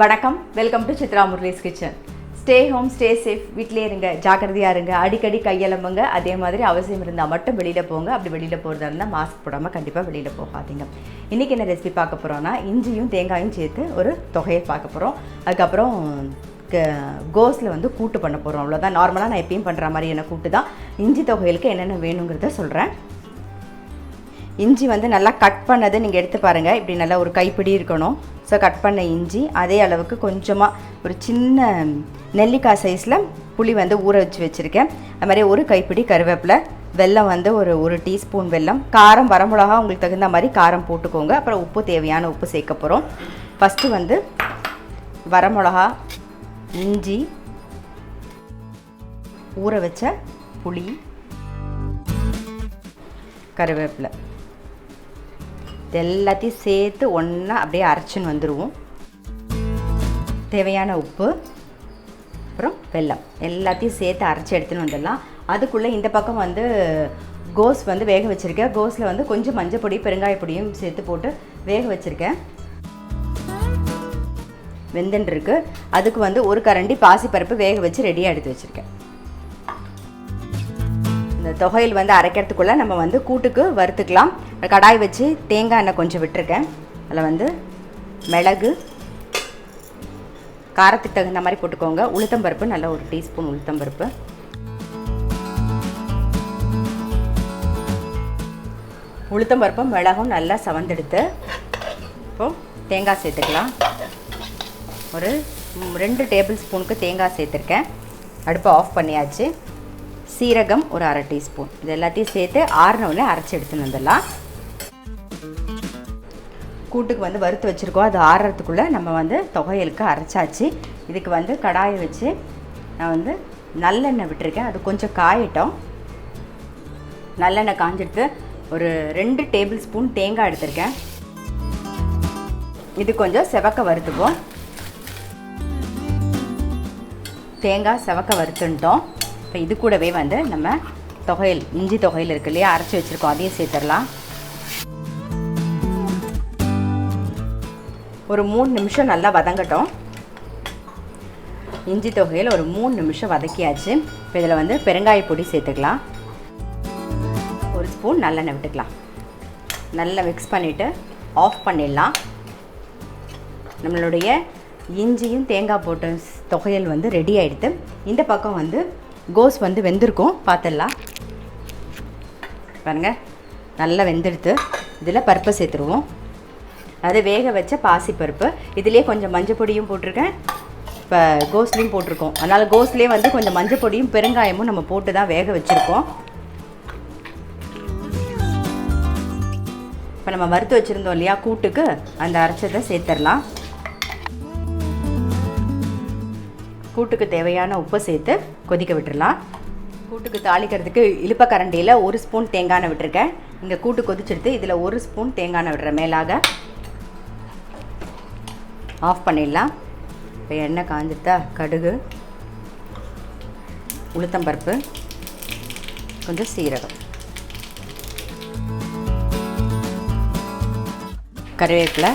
வணக்கம், welcome to Chitra Murali's kitchen. Stay home, stay safe, வீட்டிலே இருங்க, ஜாக்கிரதையாக இருங்க, அடிக்கடி கையெலம்புங்க. அதே மாதிரி அவசியம் இருந்தால் மட்டும் வெளியில் போங்க. அப்படி வெளியில் போகிறதா இருந்தால் மாஸ்க் போடாமல் கண்டிப்பாக வெளியில் போகாதீங்க. இன்றைக்கி என்ன ரெசிபி பார்க்க போகிறோன்னா, இஞ்சியும் தேங்காயும் சேர்த்து ஒரு தொகையை பார்க்க போகிறோம். அதுக்கப்புறம் கோஸில் வந்து கூட்டு பண்ண போகிறோம். அவ்வளோதான். நார்மலாக நான் எப்பயும் பண்ணுற மாதிரியான கூட்டு தான். இஞ்சி தொகைகளுக்கு என்னென்ன வேணுங்கிறத சொல்கிறேன். இஞ்சி வந்து நல்லா கட் பண்ணது நீங்கள் எடுத்து பாருங்கள். இப்படி நல்லா ஒரு கைப்பிடி இருக்கணும். ஸோ கட் பண்ண இஞ்சி, அதே அளவுக்கு கொஞ்சமாக ஒரு சின்ன நெல்லிக்காய் சைஸில் புளி வந்து ஊற வச்சுருக்கேன். அது மாதிரி ஒரு கைப்பிடி கருவேப்பிலை, வெல்லம் வந்து ஒரு டீஸ்பூன் வெல்லம், காரம் வரமிளகா உங்களுக்கு தகுந்த மாதிரி காரம் போட்டுக்கோங்க. அப்புறம் உப்பு, தேவையான உப்பு சேர்க்க போகிறோம். ஃபஸ்ட்டு வந்து வரமிளகா, இஞ்சி, ஊற வச்ச புளி, கருவேப்பிலை இது எல்லாத்தையும் சேர்த்து ஒன்றா அப்படியே அரைச்சின்னு வந்துடுவோம். தேவையான உப்பு, அப்புறம் வெல்லம் எல்லாத்தையும் சேர்த்து அரைச்சி எடுத்துன்னு வந்துடலாம். அதுக்குள்ளே இந்த பக்கம் வந்து கோஸ் வந்து வேக வச்சுருக்கேன். கோஸில் வந்து கொஞ்சம் மஞ்சள் பொடி, பெருங்காய பொடியும் சேர்த்து போட்டு வேக வச்சுருக்கேன். வெந்துன்னு இருக்கு. அதுக்கு வந்து ஒரு கரண்டி பாசிப்பருப்பு வேக வச்சு ரெடியாக எடுத்து வச்சுருக்கேன். இந்த தொகையில் வந்து அரைக்கிறதுக்குள்ளே நம்ம வந்து கூட்டுக்கு வறுத்துக்கலாம். கடாய் வச்சு தேங்காய் எண்ணெய் கொஞ்சம் விட்டுருக்கேன். அதில் வந்து மிளகு, காரத்துக்கு தகுந்த மாதிரி போட்டுக்கோங்க. உளுத்தம்பருப்பு, நல்ல ஒரு டீஸ்பூன் உளுத்தம்பருப்பு, உளுத்தம்பருப்பும் மிளகும் நல்லா சவந்தெடுத்து இப்போது தேங்காய் சேர்த்துக்கலாம். ஒரு 2 டேபிள் ஸ்பூனுக்கு தேங்காய் சேர்த்துருக்கேன். அடுப்பை ஆஃப் பண்ணியாச்சு. சீரகம் ஒரு அரை டீஸ்பூன், இது எல்லாத்தையும் சேர்த்து ஆறினோடனே அரைச்சி எடுத்துன்னு வந்துடலாம். கூட்டுக்கு வந்து வறுத்து வச்சுருக்கோம். அது ஆறுறதுக்குள்ளே நம்ம வந்து தொகையலுக்கு அரைச்சாச்சு. இதுக்கு வந்து கடாயை வச்சு நான் வந்து நல்லெண்ணெய் விட்டுருக்கேன். அது கொஞ்சம் காயட்டும். நல்லெண்ணெய் காஞ்சிடுத்து. ஒரு 2 டேபிள் ஸ்பூன் தேங்காய் எடுத்திருக்கேன். இது கொஞ்சம் செவக்க வறுத்துப்போம். தேங்காய் செவக்க வறுத்துட்டோம். இப்போ இது கூடவே வந்து நம்ம தொகையல், இஞ்சி தொகையில் இருக்கு இல்லையா, அரைச்சி வச்சுருக்கோம், அதையும் சேர்த்துடலாம். ஒரு 3 நிமிஷம் நல்லா வதங்கட்டும். இஞ்சி தொகையில் ஒரு 3 நிமிஷம் வதக்கியாச்சு. இப்போ இதில் வந்து பெருங்காய பொடி சேர்த்துக்கலாம். ஒரு ஸ்பூன் நல்லெண்ணெய் விட்டுக்கலாம். நல்லா மிக்ஸ் பண்ணிவிட்டு ஆஃப் பண்ணிடலாம். நம்மளுடைய இஞ்சியும் தேங்காய் போட்ட தொகையல் வந்து ரெடி ஆகிடுது. இந்த பக்கம் வந்து கோஸ் வந்து வெந்திருக்கும், பார்த்துடலாம். பாருங்கள், நல்லா வெந்தெடுத்து இதில் பருப்பை சேர்த்துருவோம். அது வேக வச்ச பாசிப்பருப்பு, இதிலே கொஞ்சம் மஞ்சள் பொடியும் போட்டிருக்கேன், இப்போ கோஸ்லேயும் போட்டிருக்கோம். அதனால் கோஸ்லேயே வந்து கொஞ்சம் மஞ்சள் பொடியும் பெருங்காயமும் நம்ம போட்டு தான் வேக வச்சுருக்கோம். இப்போ நம்ம வறுத்து வச்சுருந்தோம் இல்லையா கூட்டுக்கு, அந்த அரைச்சதை சேர்த்துடலாம். கூட்டுக்கு தேவையான உப்பை சேர்த்து கொதிக்க விட்டுடலாம். கூட்டுக்கு தாளிக்கிறதுக்கு இழுப்பக்கரண்டியில் 1 ஸ்பூன் தேங்காய் எண்ணெய் விட்டுருக்கேன். இங்கே கூட்டு கொதிச்செடுத்து இதில் 1 ஸ்பூன் தேங்காய் எண்ணெய் விடுறேன். மேலாக ஆஃப் பண்ணிடலாம். இப்போ எண்ணெய் காஞ்சிட்டா கடுகு, உளுத்தம்பருப்பு, கொஞ்சம் சீரகம், கருவேப்பிலை,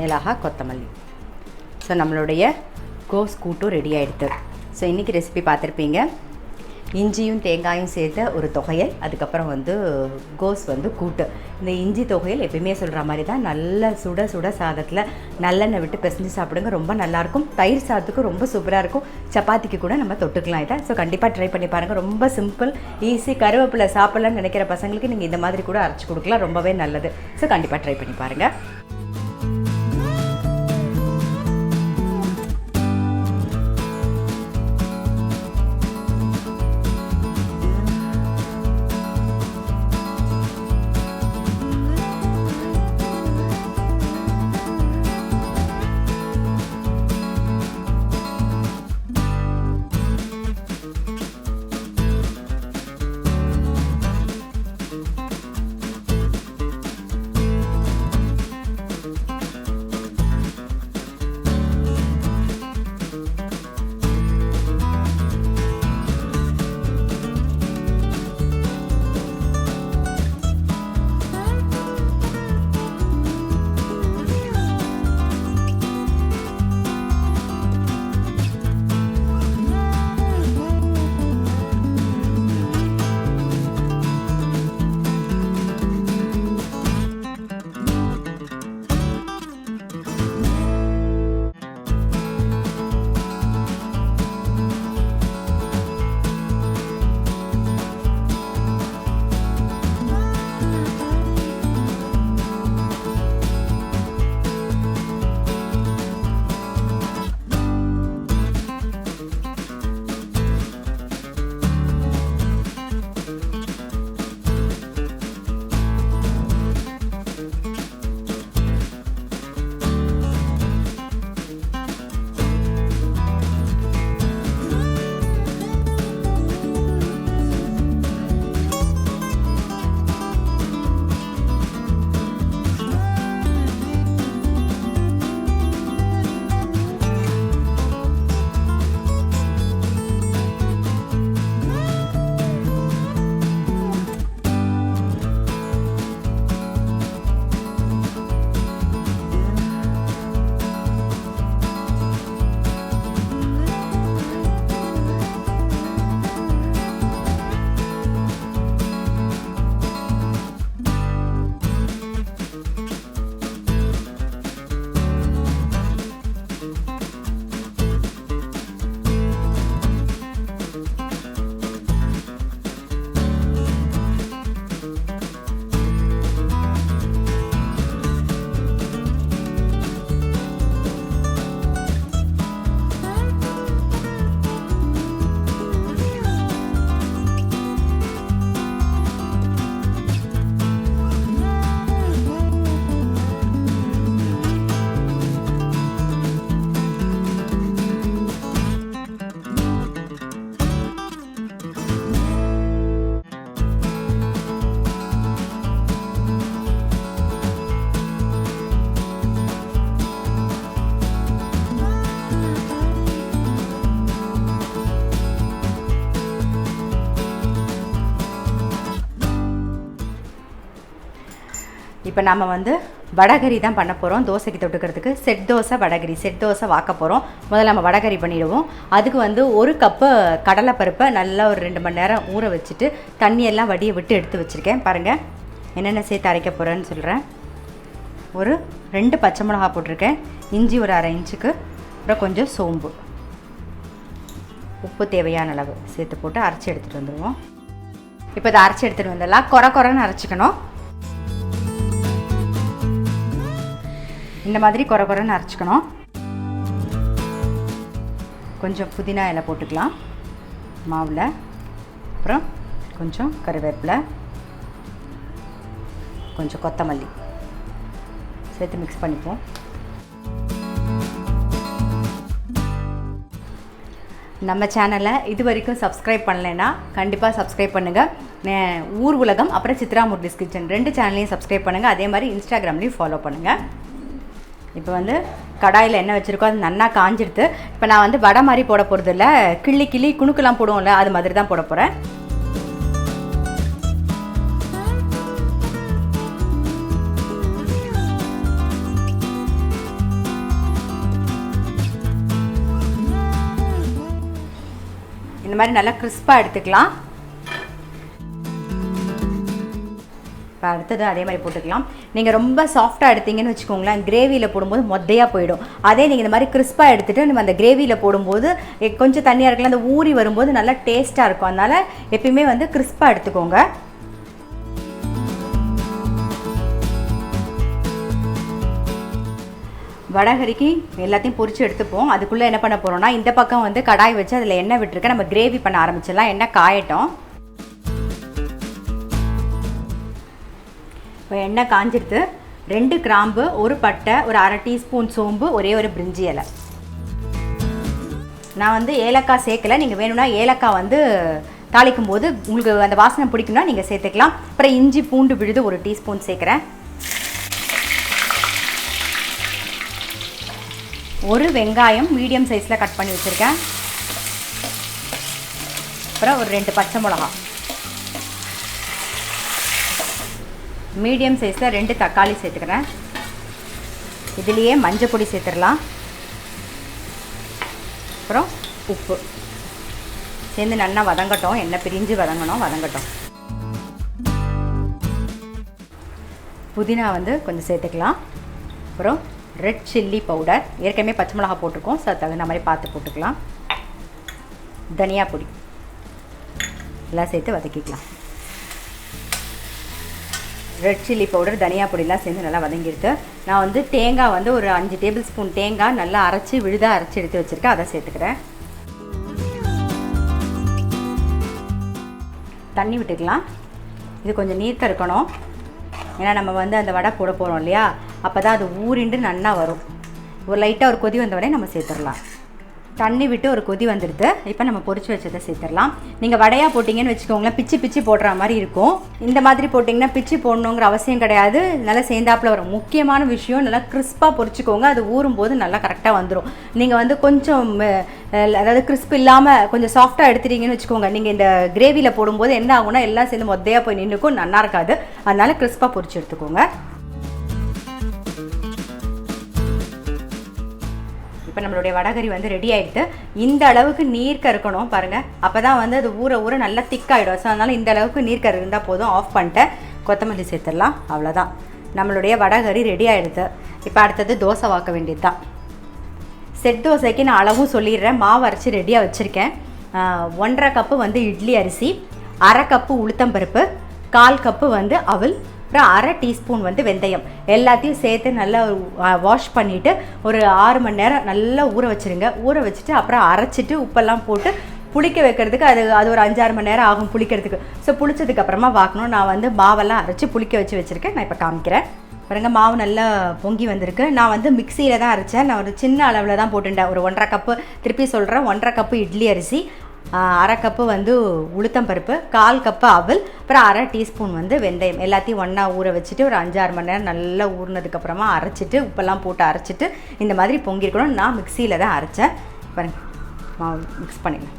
மேலாக கொத்தமல்லி. ஸோ நம்மளுடைய கோஸ் கூட்டும் ரெடி ஆகிடுது. ஸோ இன்றைக்கி ரெசிபி பார்த்துருப்பீங்க. இஞ்சியும் தேங்காயும் சேர்த்த ஒரு தொகையல், அதுக்கப்புறம் வந்து கோஸ் வந்து கூட்டு. இந்த இஞ்சி தொகையல் எப்பயுமே சொல்கிற மாதிரி தான், நல்ல சுட சுட சாதத்தில் நல்லெண்ணெய் விட்டு பிசைஞ்சு சாப்பிடுங்க, ரொம்ப நல்லாயிருக்கும். தயிர் சாதத்துக்கு ரொம்ப சூப்பராக இருக்கும். சப்பாத்திக்கு கூட நம்ம தொட்டுக்கலாம் இதை. ஸோ கண்டிப்பாக ட்ரை பண்ணி பாருங்கள். ரொம்ப சிம்பிள், ஈஸி. கருவேப்பிலை சாப்பிட்லான்னு நினைக்கிற பசங்களுக்கு நீங்கள் இந்த மாதிரி கூட அரைச்சி கொடுக்கலாம், ரொம்பவே நல்லது. ஸோ கண்டிப்பாக ட்ரை பண்ணி பாருங்கள். இப்போ நம்ம வந்து வடகரி தான் பண்ண போகிறோம் தோசைக்கு தொட்டுக்கிறதுக்கு. செட் தோசை வடகரி, செட் தோசை வாக்க போகிறோம். முதல்ல நம்ம வடகரி பண்ணிவிடுவோம். அதுக்கு வந்து 1 கப்பு கடலைப்பருப்பை நல்லா ஒரு 2 மணி நேரம் ஊற வச்சுட்டு தண்ணியெல்லாம் வடியை விட்டு எடுத்து வச்சுருக்கேன். பாருங்கள் என்னென்ன சேர்த்து அரைக்க போகிறேன்னு சொல்கிறேன். ஒரு 2 பச்சை மிளகா போட்டிருக்கேன், இஞ்சி ஒரு அரை இன்ச்சுக்கு, அப்புறம் கொஞ்சம் சோம்பு, உப்பு தேவையான அளவு சேர்த்து போட்டு அரைச்சி எடுத்துகிட்டு வந்துடுவோம். இப்போ இதை அரைச்சி எடுத்துகிட்டு வந்துடலாம். குறைன்னு அரைச்சிக்கணும். இந்த மாதிரி குறைன்னு அரைச்சிக்கணும். கொஞ்சம் புதினா இலை போட்டுக்கலாம் மாவில், அப்புறம் கொஞ்சம் கருவேப்பிலை, கொஞ்சம் கொத்தமல்லி சேர்த்து மிக்ஸ் பண்ணிப்போம். நம்ம சேனலை இது வரைக்கும் சப்ஸ்கிரைப் பண்ணலைன்னா கண்டிப்பாக சப்ஸ்கிரைப் பண்ணுங்கள். ஊர் உலகம் அப்புறம் சித்ரா முரளிஸ் கிச்சன் 2 சேனலையும் சப்ஸ்கிரைப் பண்ணுங்கள். அதே மாதிரி இன்ஸ்டாகிராம்லேயும் ஃபாலோ பண்ணுங்கள். இப்போ வந்து கடாயில் எண்ணெய் வச்சுருக்கோம், அது நல்லா காஞ்சிடுது. இப்போ நான் வந்து வடை மாதிரி போட போகிறது இல்லை, கிள்ளி குணுக்கெல்லாம் போடுவோம்ல அது மாதிரி தான் போட போகிறேன். இந்த மாதிரி நல்லா கிறிஸ்பாக எடுத்துக்கலாம். இப்போ அடுத்தது அதே மாதிரி போட்டுக்கலாம். நீங்கள் ரொம்ப சாஃப்டாக எடுத்தீங்கன்னு வச்சுக்கோங்களேன், கிரேவியில் போடும்போது மொத்தையாக போயிடும். அதே நீங்கள் இந்த மாதிரி கிறிஸ்பாக எடுத்துகிட்டு நம்ம அந்த கிரேவியில் போடும்போது கொஞ்சம் தண்ணியாக இருக்கலாம், அந்த ஊறி வரும்போது நல்லா டேஸ்ட்டாக இருக்கும். அதனால் எப்பயுமே வந்து கிறிஸ்பாக எடுத்துக்கோங்க. வடகரிக்கு எல்லாத்தையும் பொரித்து எடுத்துப்போம். அதுக்குள்ளே என்ன பண்ண போகிறோம்னா, இந்த பக்கம் வந்து கடாய் வச்சு அதில் எண்ணெய் விட்டுருக்கேன். நம்ம கிரேவி பண்ண ஆரம்பிச்சிடலாம். எண்ணெய் காயட்டும். இப்போ எண்ணெய் காஞ்சிடுது. 2 கிராம்பு, 1 பட்டை, ஒரு அரை டீஸ்பூன் சோம்பு, ஒரே ஒரு பிரிஞ்சி இலை. நான் வந்து ஏலக்காய் சேர்க்கலை. நீங்கள் வேணும்னா ஏலக்காய் வந்து தாளிக்கும் போது உங்களுக்கு அந்த வாசனை பிடிக்கும்னா நீங்கள் சேர்த்துக்கலாம். அப்புறம் இஞ்சி பூண்டு விழுது 1 டீஸ்பூன் சேர்க்குறேன். 1 வெங்காயம் மீடியம் சைஸில் கட் பண்ணி வச்சுருக்கேன். அப்புறம் ஒரு 2 பச்சை மிளகா, மீடியம் சைஸில் 2 தக்காளி சேர்த்துக்கிறேன். இதுலேயே மஞ்சள் பொடி சேர்த்துடலாம். அப்புறம் உப்பு சேர்ந்து நல்லா வதங்கட்டும். எண்ணெய் பிரிஞ்சு வதங்கட்டும். புதினா வந்து கொஞ்சம் சேர்த்துக்கலாம். அப்புறம் ரெட் சில்லி பவுடர், ஏற்கனவே பச்சை மிளகா போட்டிருக்கோம், ஸோ தகுந்த மாதிரி பார்த்து போட்டுக்கலாம். தனியா பொடி எல்லாம் சேர்த்து வதக்கிக்கலாம். ரெட் சில்லி பவுடர், தனியா பொடிலாம் சேர்ந்து நல்லா வதங்கிருக்கு. நான் வந்து தேங்காய் வந்து ஒரு 5 டேபிள் ஸ்பூன் தேங்காய் நல்லா விழுதாக அரைச்சி எடுத்து வச்சுருக்கேன், அதை சேர்த்துக்கிறேன். தண்ணி விட்டுக்கலாம். இது கொஞ்சம் நீர்க்க இருக்கணும், ஏன்னா நம்ம வந்து அந்த வடை போட போகிறோம் இல்லையா, அப்போ தான் அது ஊறிண்டு நல்லா வரும். ஒரு லைட்டாக ஒரு கொதி வந்த உடனே நம்ம சேர்த்துடலாம். தண்ணி விட்டு ஒரு கொதி வந்துடுது. இப்போ நம்ம பொரிச்சு வச்சதை சேர்த்துடலாம். நீங்கள் வடையாக போட்டிங்கன்னு வச்சுக்கோங்களேன், பிச்சு போடுற மாதிரி இருக்கும். இந்த மாதிரி போட்டிங்கன்னா பிச்சு போடணுங்கிற அவசியம் கிடையாது, நல்லா சேர்ந்தாப்பில் வரும். முக்கியமான விஷயம், நல்லா கிறிஸ்பாக பொரிச்சிக்கோங்க. அது ஊறும்போது நல்லா கரெக்டாக வந்துடும். நீங்கள் வந்து கொஞ்சம் அதாவது கிறிஸ்ப் இல்லாமல் கொஞ்சம் சாஃப்டாக எடுத்துட்டீங்கன்னு வச்சுக்கோங்க, நீங்கள் இந்த கிரேவியில் போடும்போது என்ன ஆகும்னா எல்லாம் சேர்ந்து மொத்தையாக போய் நின்றுக்கும், நல்லா இருக்காது. அதனால் கிறிஸ்பாக பொரிச்சு எடுத்துக்கோங்க. இப்போ நம்மளுடைய வடகரி வந்து ரெடி ஆகிடுது. இந்த அளவுக்கு நீர்க்க இருக்கணும் பாருங்கள், அப்போ தான் வந்து அது ஊற நல்லா திக்காகிடும். ஸோ அதனால் இந்த அளவுக்கு நீர்க்க இருந்தால் போதும். ஆஃப் பண்ணிட்டேன். கொத்தமல்லி சேர்த்துடலாம். அவ்வளோதான், நம்மளுடைய வடகரி ரெடி ஆகிடுது. இப்போ அடுத்தது தோசை வாக்க வேண்டியது தான். செட் தோசைக்கு நான் அளவும் சொல்லிடுறேன். மாவு அரைச்சி ரெடியாக வச்சுருக்கேன். 1.5 கப்பு வந்து இட்லி அரிசி, 1/2 கப்பு உளுத்தம்பருப்பு, 1/4 கப்பு வந்து அவல், அப்புறம் 1/2 டீஸ்பூன் வந்து வெந்தயம் எல்லாத்தையும் சேர்த்து நல்லா வாஷ் பண்ணிவிட்டு ஒரு 6 மணி நேரம் நல்லா ஊற வச்சுருங்க. ஊற வச்சுட்டு அப்புறம் அரைச்சிட்டு உப்பெல்லாம் போட்டு புளிக்க வைக்கிறதுக்கு அது ஒரு 5-6 மணி நேரம் ஆகும் புளிக்கிறதுக்கு. ஸோ புளிச்சதுக்கப்புறமா வாக்கணும். நான் வந்து மாவெல்லாம் அரைச்சி புளிக்க வச்சு வச்சுருக்கேன். நான் இப்போ காமிக்கிறேன் பாருங்க. மாவு நல்லா பொங்கி வந்திருக்கு. நான் வந்து மிக்சியில் தான் அரைச்சேன். நான் ஒரு சின்ன அளவில் தான் போட்டுட்டேன். ஒரு 1.5 கப்பு, திருப்பி சொல்கிறேன், 1.5 கப்பு இட்லி அரிசி, 1/2 கப்பு வந்து உளுத்தம்பருப்பு, 1/4 கப்பு அவல், அப்புறம் 1/2 டீஸ்பூன் வந்து வெந்தயம் எல்லாத்தையும் ஒன்றா ஊற வச்சுட்டு ஒரு 5-6 மணி நேரம் நல்லா ஊறினதுக்கப்புறமா அரைச்சிட்டு உப்பெல்லாம் போட்டு அரைச்சிட்டு இந்த மாதிரி பொங்கிருக்கணும். நான் மிக்சியில் தான் அரைச்சேன். பாருங்க, மாவு மிக்ஸ் பண்ணிடலாம்.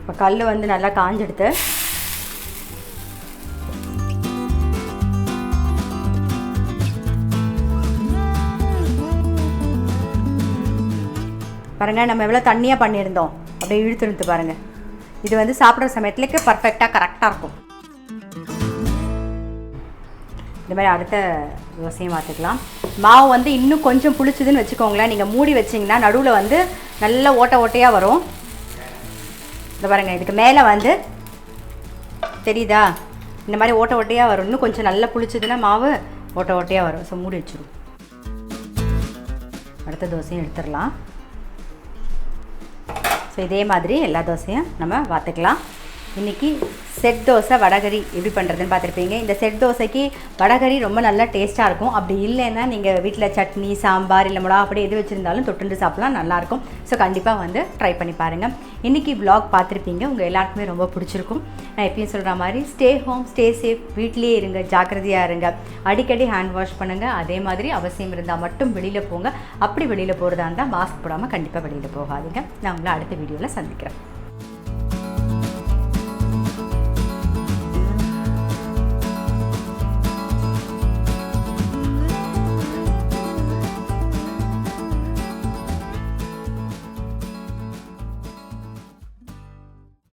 இப்போ கல் வந்து நல்லா காஞ்செடுத்து பாருங்கள் நம்ம எவ்வளோ தண்ணியாக பண்ணியிருந்தோம் அப்படியே இழுத்து பாருங்கள். இது வந்து சாப்பிட்ற சமயத்துலேயே பர்ஃபெக்டாக கரெக்டாக இருக்கும். இந்த மாதிரி அடுத்த தோசையும் பார்த்துக்கலாம். மாவு வந்து இன்னும் கொஞ்சம் புளிச்சுதுன்னு வச்சுக்கோங்களேன். நீங்கள் மூடி வச்சிங்கன்னா நடுவில் வந்து நல்ல ஓட்டையாக வரும். இந்த பாருங்கள், இதுக்கு மேலே வந்து தெரியுதா, இந்த மாதிரி ஓட்டையாக வரும். இன்னும் கொஞ்சம் நல்லா புளிச்சுதுன்னா மாவு ஓட்டையாக வரும். ஸோ மூடி வச்சுருவோம். அடுத்த தோசையும் எடுத்துடலாம். ஸோ இதே மாதிரி எல்லா தோசையும் நம்ம பார்த்துக்கலாம். இன்றைக்கி செட் தோசை வடகரி எப்படி பண்ணுறதுன்னு பார்த்துருப்பீங்க. இந்த செட் தோசைக்கு வடகரி ரொம்ப நல்லா டேஸ்ட்டாக இருக்கும். அப்படி இல்லைன்னா நீங்கள் வீட்டில் சட்னி, சாம்பார் இல்லை மிளகா அப்படி எது வச்சுருந்தாலும் தொட்டுண்டு சாப்பிட்லாம், நல்லாயிருக்கும். ஸோ கண்டிப்பாக வந்து ட்ரை பண்ணி பாருங்கள். இன்றைக்கி வ்ளாக் பார்த்துருப்பீங்க, உங்கள் எல்லாருக்குமே ரொம்ப பிடிச்சிருக்கும். நான் எப்பயும் சொல்கிற மாதிரி ஸ்டே ஹோம், ஸ்டே சேஃப், வீட்லேயே இருங்க, ஜாக்கிரதையாக இருங்க, அடிக்கடி ஹேண்ட் வாஷ் பண்ணுங்கள். அதே மாதிரி அவசியம் இருந்தால் மட்டும் வெளியில் போங்க. அப்படி வெளியில் போகிறதா இருந்தால் மாஸ்க் போடாமல் கண்டிப்பாக வெளியில் போகாதீங்க. நான் உங்களை அடுத்த வீடியோவில் சந்திக்கிறேன்.